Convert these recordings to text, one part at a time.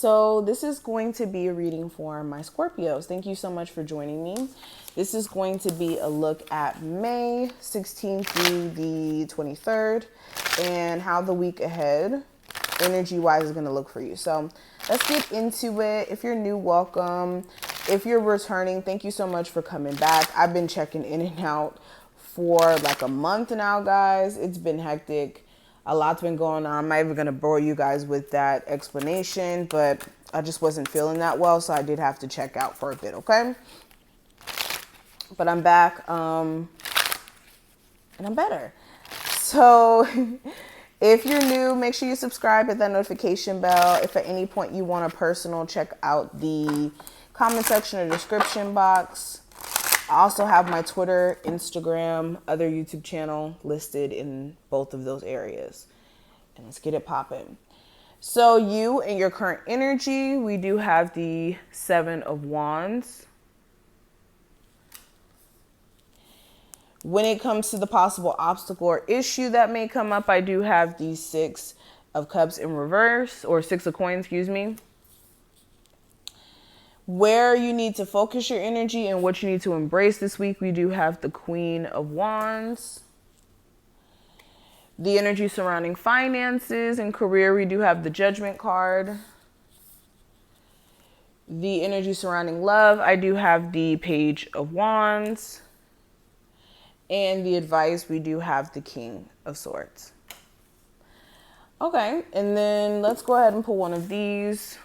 So this is going to be a reading for my Scorpios. Thank you so much for joining me. This is going to be a look at May 16th through the 23rd and how the week ahead, energy-wise, is going to look for you. So let's get into it. If you're new, welcome. If you're returning, thank you so much for coming back. I've been checking in and out for like a month now, guys. It's been hectic. A lot's been going on. I'm not even going to bore you guys with that explanation, but I just wasn't feeling that well, so I did have to check out for a bit, okay? But I'm back, and I'm better. So if you're new, make sure you subscribe, hit that notification bell. If at any point you want a personal, check out the comment section or description box. I also have my Twitter, Instagram, other YouTube channel listed in both of those areas. And let's get it popping. So you and your current energy, we do have the Seven of Wands. When it comes to the possible obstacle or issue that may come up, I do have the Six of Cups in reverse, or Six of Coins, excuse me. Where you need to focus your energy and what you need to embrace this week, we do have the Queen of Wands. The energy surrounding finances and career, we do have the Judgment card. The energy surrounding love, I do have the Page of Wands. And the advice, we do have the King of Swords. Okay, and then let's go ahead and pull one of these.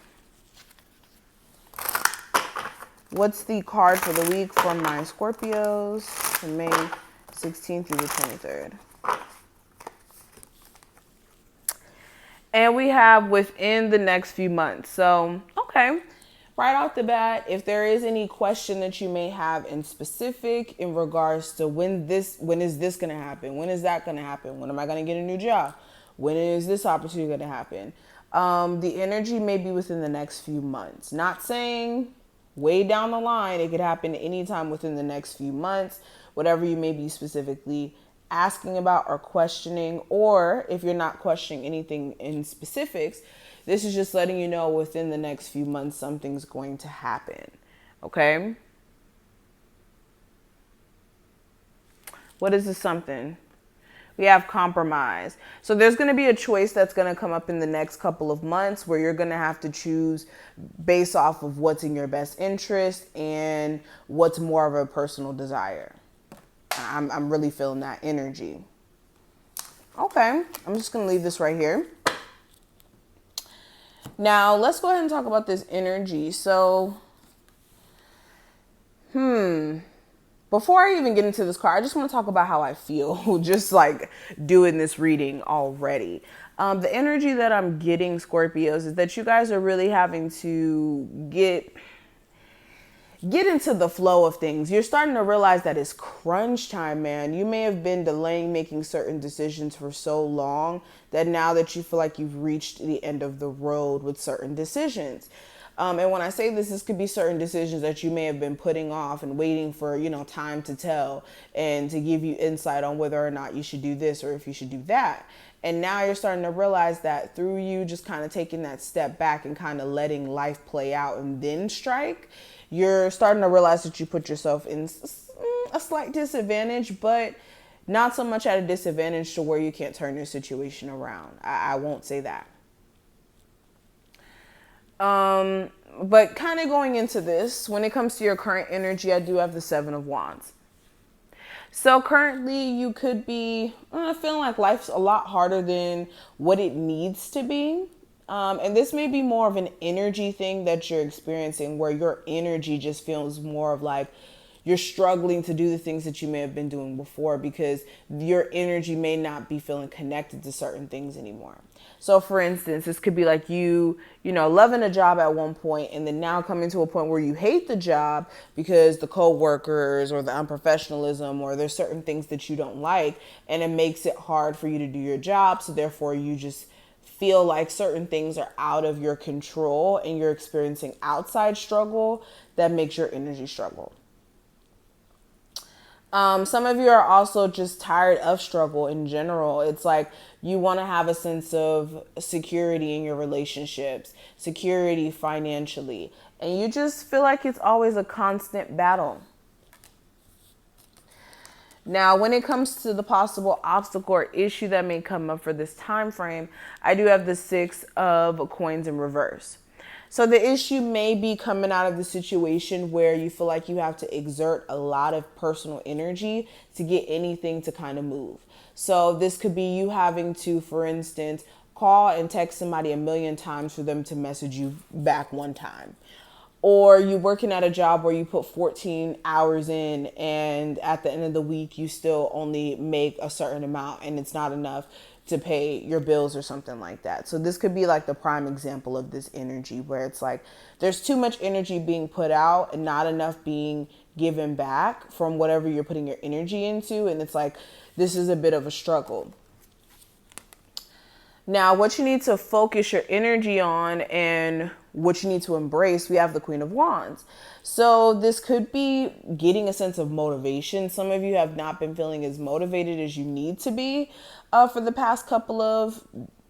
What's the card for the week for my Scorpios from May 16th through the 23rd? And we have within the next few months. So, okay, right off the bat, if there is any question that you may have in specific in regards to when is this going to happen? When is that going to happen? When am I going to get a new job? When is this opportunity going to happen? The energy may be within the next few months. Not saying way down the line, it could happen anytime within the next few months, whatever you may be specifically asking about or questioning, or if you're not questioning anything in specifics, this is just letting you know within the next few months something's going to happen, okay? What is this something? We have compromise. So there's going to be a choice that's going to come up in the next couple of months where you're going to have to choose based off of what's in your best interest and what's more of a personal desire. I'm really feeling that energy. Okay, I'm just going to leave this right here. Now, let's go ahead and talk about this energy. So, before I even get into this card, I just want to talk about how I feel just like doing this reading already. The energy that I'm getting, Scorpios, is that you guys are really having to get into the flow of things. You're starting to realize that it's crunch time, man. You may have been delaying making certain decisions for so long that now that you feel like you've reached the end of the road with certain decisions. And when I say this could be certain decisions that you may have been putting off and waiting for, time to tell and to give you insight on whether or not you should do this or if you should do that. And now you're starting to realize that through you just kind of taking that step back and kind of letting life play out and then strike, you're starting to realize that you put yourself in a slight disadvantage, but not so much at a disadvantage to where you can't turn your situation around. I won't say that. But kind of going into this, when it comes to your current energy, I do have the Seven of Wands. So currently you could be feeling like life's a lot harder than what it needs to be. And this may be more of an energy thing that you're experiencing where your energy just feels more of like you're struggling to do the things that you may have been doing before because your energy may not be feeling connected to certain things anymore. So for instance, this could be like you loving a job at one point and then now coming to a point where you hate the job because the co-workers or the unprofessionalism or there's certain things that you don't like and it makes it hard for you to do your job. So therefore you just feel like certain things are out of your control and you're experiencing outside struggle that makes your energy struggle. Some of you are also just tired of struggle in general. It's like you want to have a sense of security in your relationships, security financially, and you just feel like it's always a constant battle. Now, when it comes to the possible obstacle or issue that may come up for this time frame, I do have the Six of Coins in reverse. So the issue may be coming out of the situation where you feel like you have to exert a lot of personal energy to get anything to kind of move. So this could be you having to, for instance, call and text somebody a million times for them to message you back one time. Or you working at a job where you put 14 hours in and at the end of the week you still only make a certain amount and it's not enough to pay your bills or something like that. So this could be like the prime example of this energy where it's like there's too much energy being put out and not enough being given back from whatever you're putting your energy into. And it's like this is a bit of a struggle. Now, what you need to focus your energy on and what you need to embrace, we have the Queen of Wands. So this could be getting a sense of motivation. Some of you have not been feeling as motivated as you need to be for the past couple of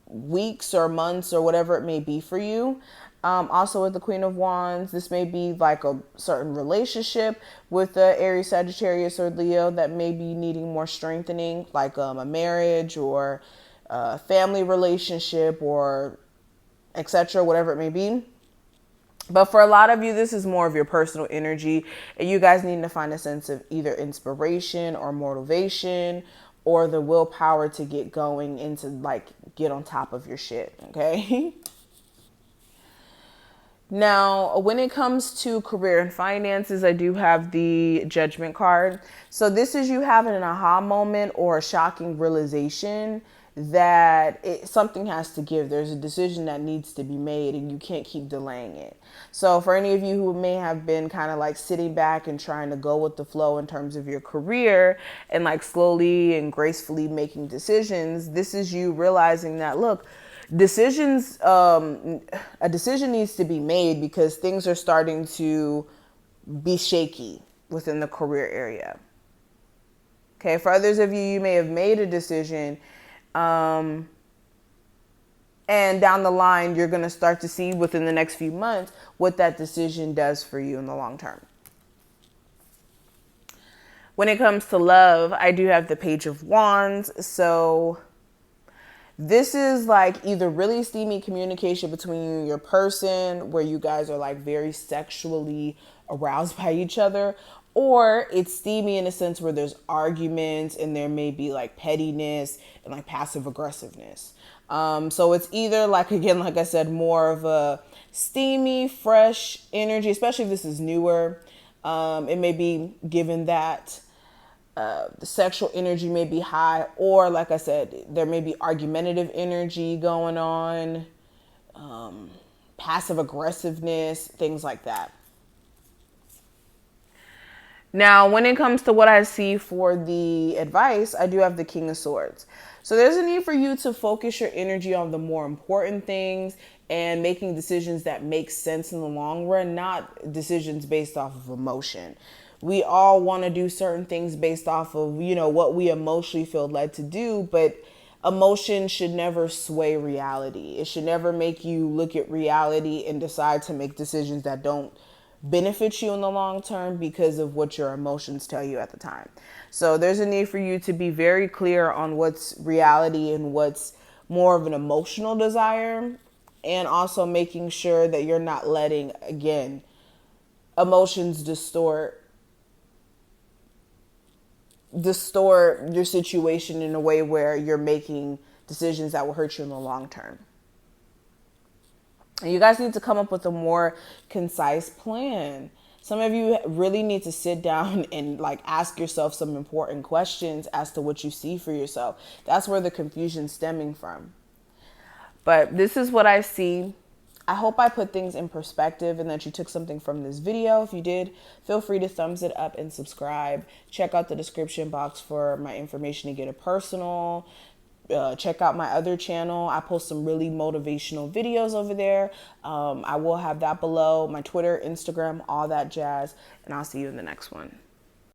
weeks or months or whatever it may be for you. Also with the Queen of Wands, this may be like a certain relationship with the Aries, Sagittarius, or Leo that may be needing more strengthening, like a marriage or family relationship or etc., whatever it may be. But for a lot of you, this is more of your personal energy, and you guys need to find a sense of either inspiration or motivation or the willpower to get going and to like get on top of your shit. Okay. Now, when it comes to career and finances, I do have the Judgment card. So this is you having an aha moment or a shocking realization that something has to give. There's a decision that needs to be made and you can't keep delaying it. So for any of you who may have been kind of like sitting back and trying to go with the flow in terms of your career and like slowly and gracefully making decisions, this is you realizing that, look, decisions, a decision needs to be made because things are starting to be shaky within the career area. Okay, for others of you, you may have made a decision and down the line, you're going to start to see within the next few months what that decision does for you in the long term. When it comes to love, I do have the Page of Wands. So this is like either really steamy communication between you and your person where you guys are like very sexually aroused by each other, or it's steamy in a sense where there's arguments and there may be like pettiness and like passive aggressiveness. So it's either like, again, like I said, more of a steamy, fresh energy, especially if this is newer. It may be given that the sexual energy may be high, or like I said, there may be argumentative energy going on, passive aggressiveness, things like that. Now, when it comes to what I see for the advice, I do have the King of Swords. So there's a need for you to focus your energy on the more important things and making decisions that make sense in the long run, not decisions based off of emotion. We all want to do certain things based off of, what we emotionally feel led to do, but emotion should never sway reality. It should never make you look at reality and decide to make decisions that don't benefit you in the long term because of what your emotions tell you at the time. So there's a need for you to be very clear on what's reality and what's more of an emotional desire, and also making sure that you're not letting, again, emotions distort your situation in a way where you're making decisions that will hurt you in the long term. And you guys need to come up with a more concise plan. Some of you really need to sit down and like ask yourself some important questions as to what you see for yourself. That's where the confusion's stemming from. But this is what I see. I hope I put things in perspective and that you took something from this video. If you did, feel free to thumbs it up and subscribe. Check out the description box for my information to get a personal. Check out my other channel. I post some really motivational videos over there. I will have that below, my Twitter, Instagram, all that jazz. And I'll see you in the next one.